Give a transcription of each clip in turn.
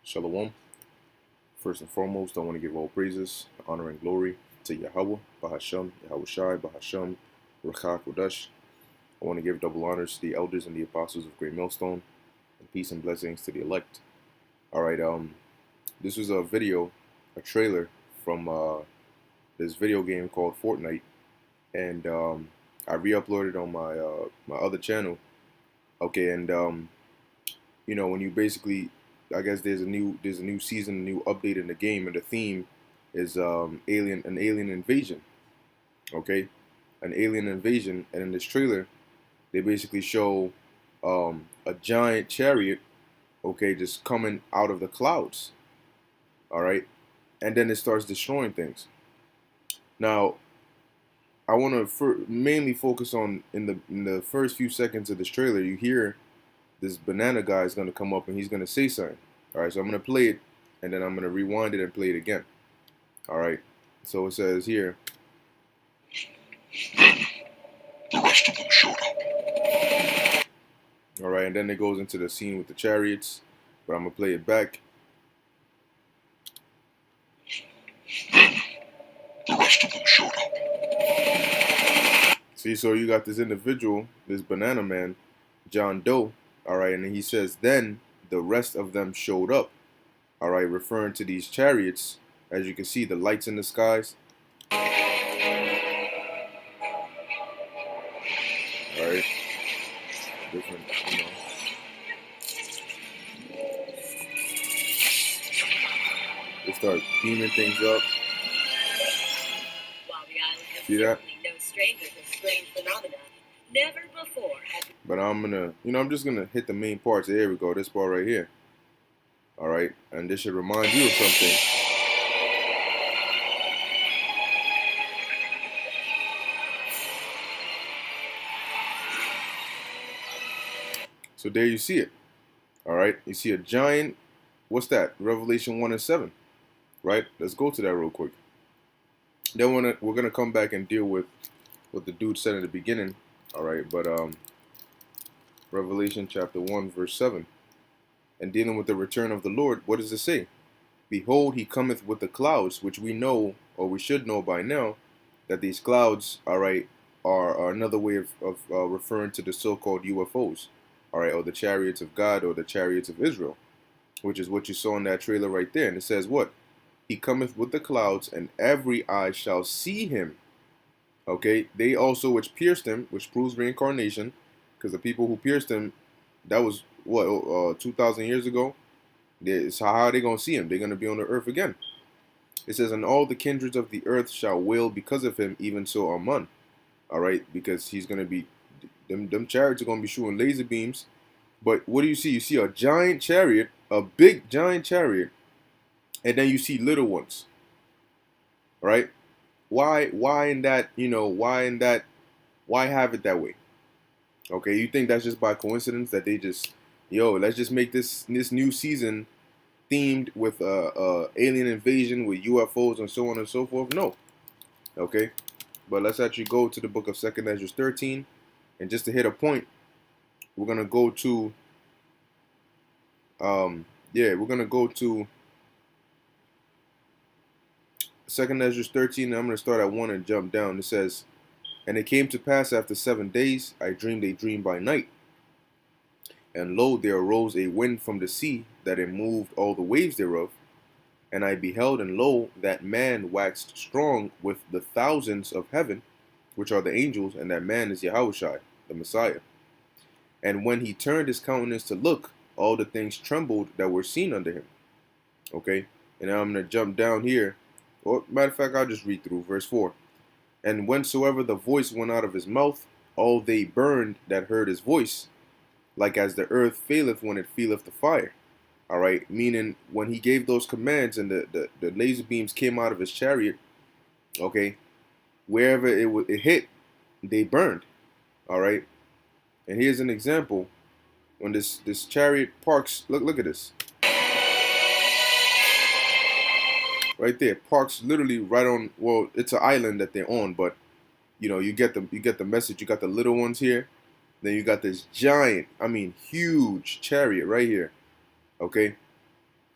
Shalom. First and foremost, I want to give all praises, honor, and glory to Yahweh, Bahasham, Yahweh Shai, Bahasham, Ruach Kodash. I want to give double honors to the elders and the apostles of Great Millstone, and peace and blessings to the elect. All right, this was a video, a trailer from this video game called Fortnite, and I re-uploaded on my my other channel. Okay, and when you basically, I guess there's a new season, a new update in the game, and the theme is an alien invasion. Okay, an alien invasion, and in this trailer, they basically show a giant chariot, okay, just coming out of the clouds. All right, and then it starts destroying things. Now, I want to mainly focus on in the first few seconds of this trailer. You hear this banana guy is going to come up and he's going to say something. All right, so I'm going to play it, and then I'm going to rewind it and play it again. All right, so it says here. The rest of them showed up. All right, and then it goes into the scene with the chariots, but I'm going to play it back. The rest of them showed up. See, so you got this individual, this banana man, John Doe. All right, and then he says, then the rest of them showed up. All right, referring to these chariots. As you can see, the lights in the skies. All right, different, They start beaming things up. See that? Never before but I'm just gonna hit the main parts. There we go. This part right here. All right, and this should remind you of something. So there you see it. All right, you see a giant. What's that? Revelation 1:7. Right. Let's go to that real quick. Then we're gonna come back and deal with what the dude said in the beginning. All right, but Revelation chapter 1 verse 7. And dealing with the return of the Lord, what does it say? Behold, he cometh with the clouds, which we know, or we should know by now, that these clouds, all right, are another way of referring to the so-called UFOs, all right, or the chariots of God, or the chariots of Israel, which is what you saw in that trailer right there. And it says what? He cometh with the clouds, and every eye shall see him. Okay, they also which pierced him, which proves reincarnation, because the people who pierced him, that was what 2,000 years ago. So how are they gonna see him? They're gonna be on the earth again. It says, and all the kindreds of the earth shall wail because of him, even so Amun. All right, because he's gonna be them chariots are gonna be shooting laser beams. But what do you see? You see a giant chariot, a big giant chariot, and then you see little ones. All right. Why in that, why have it that way? Okay, you think that's just by coincidence that they just, let's just make this new season themed with alien invasion with UFOs and so on and so forth? No. Okay, but let's actually go to the book of 2nd Ezra 13, and just to hit a point, we're gonna go to we're gonna go to 2nd Ezra 13, and I'm going to start at 1 and jump down. It says, and it came to pass after 7 days, I dreamed a dream by night. And lo, there arose a wind from the sea, that it moved all the waves thereof. And I beheld, and lo, that man waxed strong with the thousands of heaven, which are the angels, and that man is Yahushua, the Messiah. And when he turned his countenance to look, all the things trembled that were seen under him. Okay, and now I'm going to jump down here. Or, matter of fact, I'll just read through verse 4. And whensoever the voice went out of his mouth, all they burned that heard his voice, like as the earth faileth when it feeleth the fire. All right, meaning when he gave those commands and the laser beams came out of his chariot, okay, wherever it hit, they burned. All right, and here's an example. When this chariot parks, look at this. Right there, parks literally right on. Well, it's an island that they're on, but you get the message. You got the little ones here, then you got this giant, I mean huge chariot right here. Okay,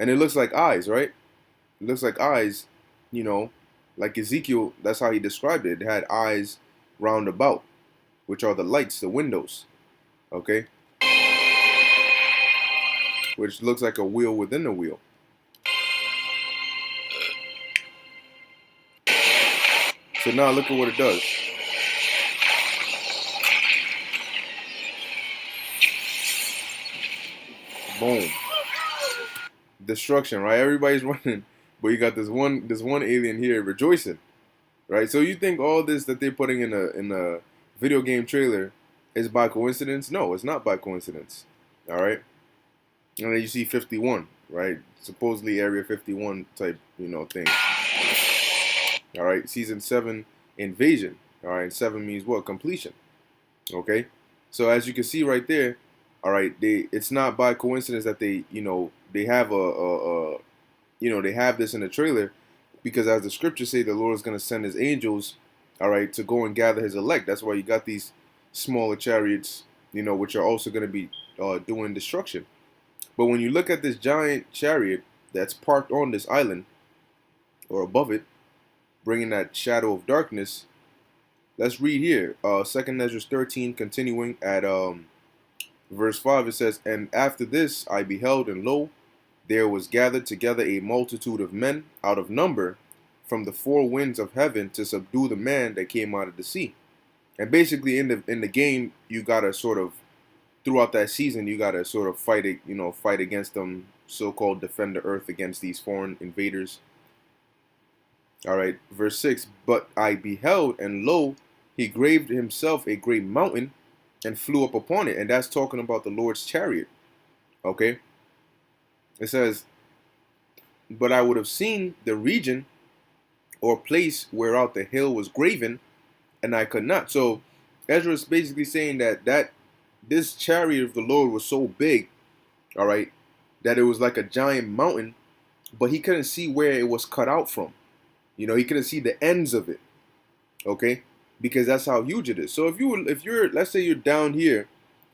And it looks like eyes, right? It looks like eyes, like Ezekiel, that's how he described it. It had eyes round about, which are the lights, the windows, okay? Which looks like a wheel within a wheel. So now look at what it does. Boom. Destruction, right? Everybody's running, but you got this one alien here rejoicing, right? So you think all this that they're putting in a video game trailer is by coincidence? No, it's not by coincidence. All right. And then you see 51, right? Supposedly Area 51 type, thing. All right. Season 7 invasion. All right. 7 means what? Completion. Okay. So as you can see right there, all right, it's not by coincidence that they have they have this in the trailer, because as the scriptures say, the Lord is going to send his angels, all right, to go and gather his elect. That's why you got these smaller chariots, which are also going to be doing destruction. But when you look at this giant chariot that's parked on this island or above it, bringing that shadow of darkness, let's read here. 2 Ezra 13, continuing at verse 5, it says, "And after this I beheld, and lo, there was gathered together a multitude of men out of number from the four winds of heaven to subdue the man that came out of the sea." And basically in the game, you gotta sort of, throughout that season, you gotta sort of fight it, fight against them, so-called defend the earth against these foreign invaders. All right, verse 6, "But I beheld, and lo, he graved himself a great mountain and flew up upon it." And that's talking about the Lord's chariot. Okay. It says, "But I would have seen the region or place whereout the hill was graven, and I could not." So Ezra is basically saying that this chariot of the Lord was so big, all right, that it was like a giant mountain, but he couldn't see where it was cut out from. He couldn't see the ends of it. Okay, because that's how huge it is. So if you're, let's say you're down here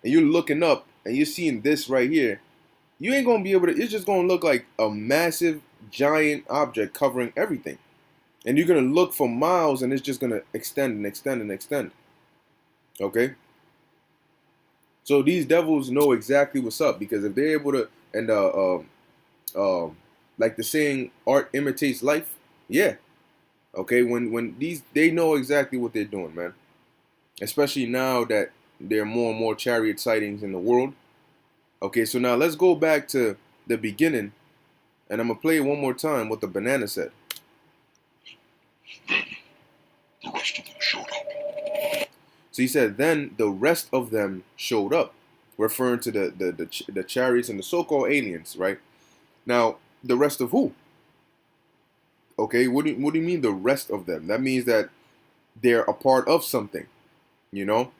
and you're looking up and you're seeing this right here, you ain't gonna be able to. It's just gonna look like a massive giant object covering everything, and you're gonna look for miles, and it's just gonna extend and extend and extend. Okay. So these devils know exactly what's up, because if they're able to, and like the saying, art imitates life. Yeah. Okay. When they know exactly what they're doing, man. Especially now that there are more and more chariot sightings in the world. Okay, so now let's go back to the beginning, and I'm gonna play it one more time what the banana said. "The rest of them showed up." So he said, "Then the rest of them showed up," referring to the chariots and the so-called aliens, right? Now, the rest of who? Okay, what do you mean the rest of them? That means that they're a part of something, you know?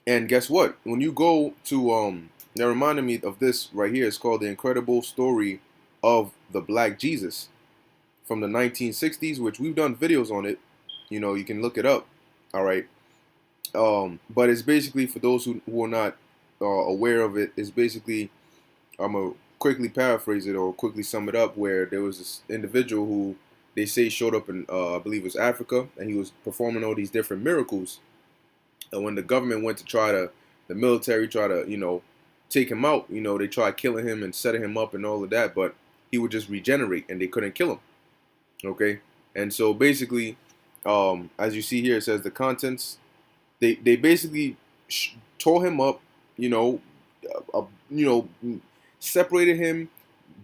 And guess what? When you go to that reminded me of this right here. It's called The Incredible Story of the Black Jesus from the 1960s, which we've done videos on it. You can look it up. All right. But it's basically, for those who are not aware of it, it's basically, I'm going to quickly paraphrase it or quickly sum it up, where there was this individual who they say showed up in, I believe it was Africa, and he was performing all these different miracles. And when the government went to the military tried to, take him out, they tried killing him and setting him up and all of that, but he would just regenerate and they couldn't kill him. Okay. And so basically, as you see here, it says the contents, they basically tore him up, uh, you know, separated him,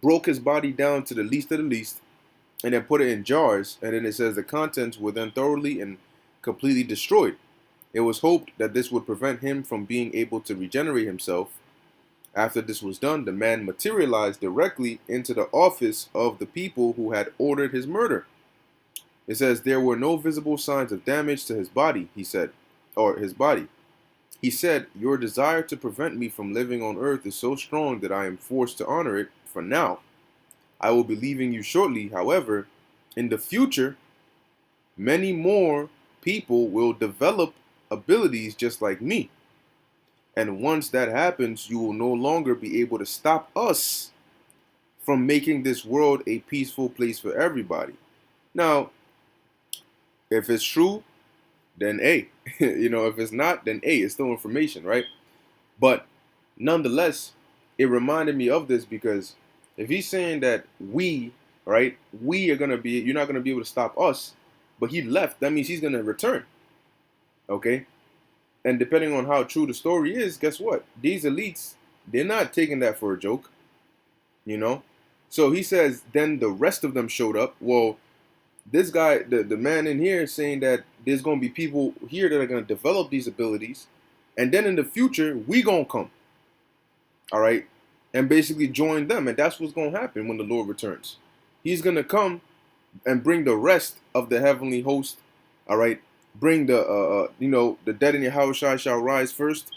broke his body down to the least of the least, and then put it in jars. And then it says the contents were then thoroughly and completely destroyed. It was hoped that this would prevent him from being able to regenerate himself. After this was done, the man materialized directly into the office of the people who had ordered his murder. It says there were no visible signs of damage to his body, he said, or his body. He said, "Your desire to prevent me from living on earth is so strong that I am forced to honor it for now. I will be leaving you shortly. However, in the future, many more people will develop abilities just like me. And once that happens, you will no longer be able to stop us from making this world a peaceful place for everybody. Now, if it's true, then A. If it's not, then A. It's still information, right? But nonetheless, it reminded me of this because if he's saying that right, you're not gonna be able to stop us, but he left, that means he's gonna return. Okay? And depending on how true the story is, guess what? These elites, they're not taking that for a joke, you know? So he says, then the rest of them showed up. Well, this guy, the man in here is saying that there's going to be people here that are going to develop these abilities. And then in the future, we going to come. All right. And basically join them. And that's what's going to happen when the Lord returns. He's going to come and bring the rest of the heavenly host. All right. Bring the dead in your house shall rise first.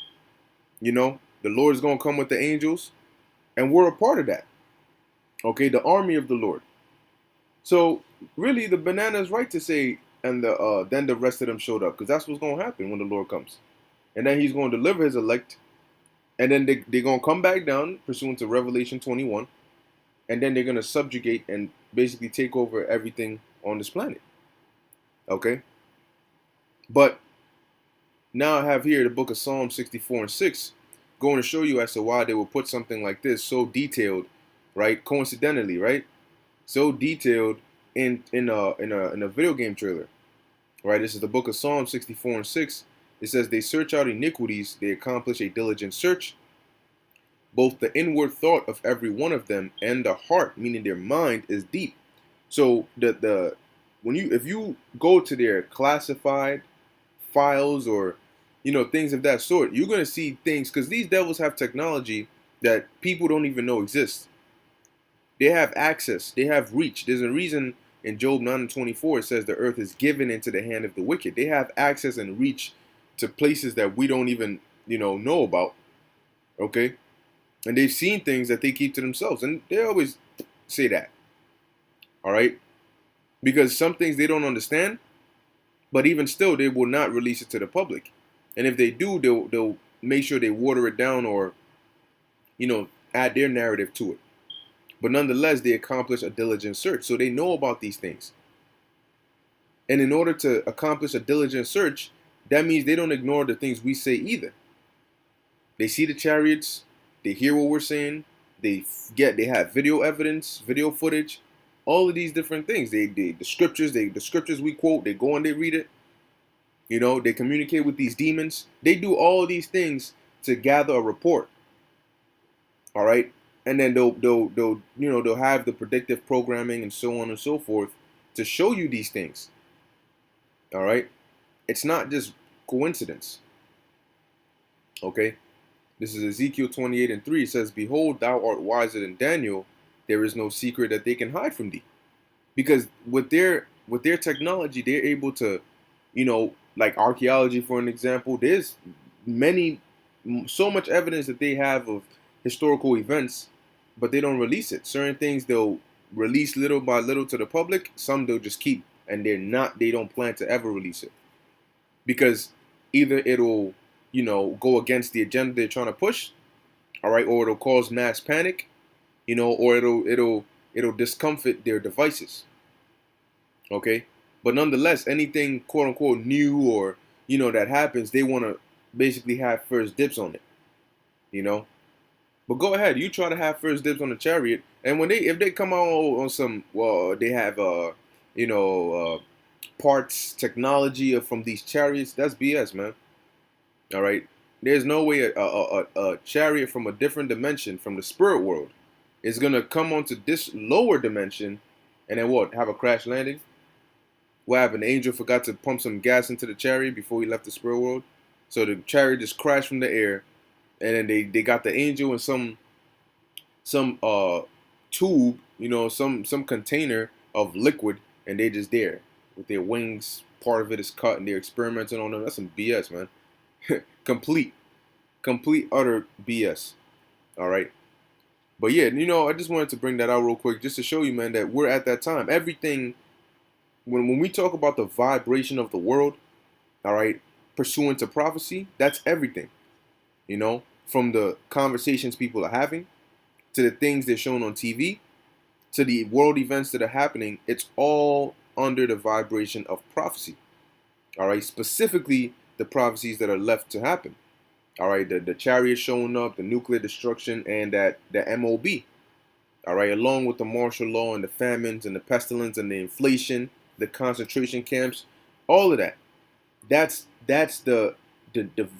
The Lord is going to come with the angels. And we're a part of that. Okay. The army of the Lord. So really, the banana is right to say, and then the rest of them showed up, because that's what's going to happen when the Lord comes, and then He's going to deliver His elect, and then they're going to come back down, pursuant to Revelation 21, and then they're going to subjugate and basically take over everything on this planet. Okay, but now I have here the book of Psalm 64 and 6, going to show you as to why they will put something like this so detailed, right? Coincidentally, right? So detailed in a video game trailer, right? This is the book of Psalm 64 and 6. It says, they search out iniquities, they accomplish a diligent search, both the inward thought of every one of them and the heart, meaning their mind, is deep. So if you go to their classified files or things of that sort, you're gonna see things, because these devils have technology that people don't even know exists. They have access. They have reach. There's a reason in Job 9:24 it says the earth is given into the hand of the wicked. They have access and reach to places that we don't even, know about. Okay? And they've seen things that they keep to themselves. And they always say that. All right? Because some things they don't understand, but even still, they will not release it to the public. And if they do, they'll make sure they water it down or, add their narrative to it. But nonetheless, they accomplish a diligent search. So they know about these things. And in order to accomplish a diligent search, that means they don't ignore the things we say either. They see the chariots. They hear what we're saying. They have video evidence, video footage, all of these different things. The scriptures we quote, they go and they read it. They communicate with these demons. They do all of these things to gather a report. All right? And then they'll have the predictive programming and so on and so forth to show you these things. All right? It's not just coincidence. Okay? This is Ezekiel 28 and 3. It says, behold, thou art wiser than Daniel. There is no secret that they can hide from thee. Because with their technology, they're able to, like archaeology, for an example, there's so much evidence that they have of historical events, but they don't release it. Certain things they'll release little by little to the public. Some they'll just keep, and they don't plan to ever release it. Because either it'll, go against the agenda they're trying to push, all right, or it'll cause mass panic, or it'll discomfort their devices. Okay? But nonetheless, anything quote unquote new or, that happens, they want to basically have first dibs on it. But go ahead, you try to have first dibs on the chariot, and if they come out on some, they have parts technology from these chariots, that's BS, man. All right, there's no way a chariot from a different dimension, from the spirit world, is gonna come onto this lower dimension, and then have a crash landing. What happened? The angel forgot to pump some gas into the chariot before he left the spirit world, so the chariot just crashed from the air. And then they got the angel in some tube, some container of liquid, and they just there with their wings. Part of it is cut, and they're experimenting on them. That's some BS, man. complete utter BS. All right. But yeah, I just wanted to bring that out real quick, just to show you, man, that we're at that time. Everything, when we talk about the vibration of the world, all right, pursuant to prophecy, that's everything. From the conversations people are having, to the things they're showing on TV, to the world events that are happening, it's all under the vibration of prophecy. All right, specifically the prophecies that are left to happen. All right, the chariot showing up, the nuclear destruction, and that the MOB. All right, along with the martial law and the famines and the pestilence and the inflation, the concentration camps, all of that. That's the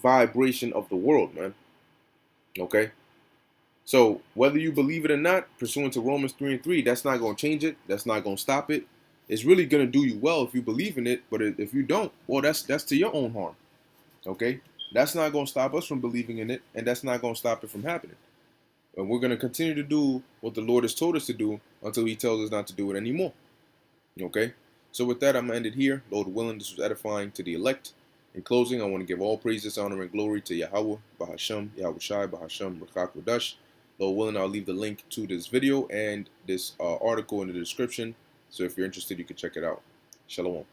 vibration of the world, man. Okay. So whether you believe it or not, pursuant to Romans 3:3, that's not going to change it. That's not going to stop it. It's really going to do you well if you believe in it. But if you don't, well, that's to your own harm. Okay, that's not going to stop us from believing in it, and that's not going to stop it from happening. And we're going to continue to do what the Lord has told us to do until He tells us not to do it anymore. Okay. So with that, I'm going to end it here. Lord willing, this was edifying to the elect. In closing, I want to give all praises, honor, and glory to Yahweh, Bahasham, Yahweh Shai, Bahasham, Rakak Wadash. Lord willing, I'll leave the link to this video and this article in the description. So if you're interested, you can check it out. Shalom.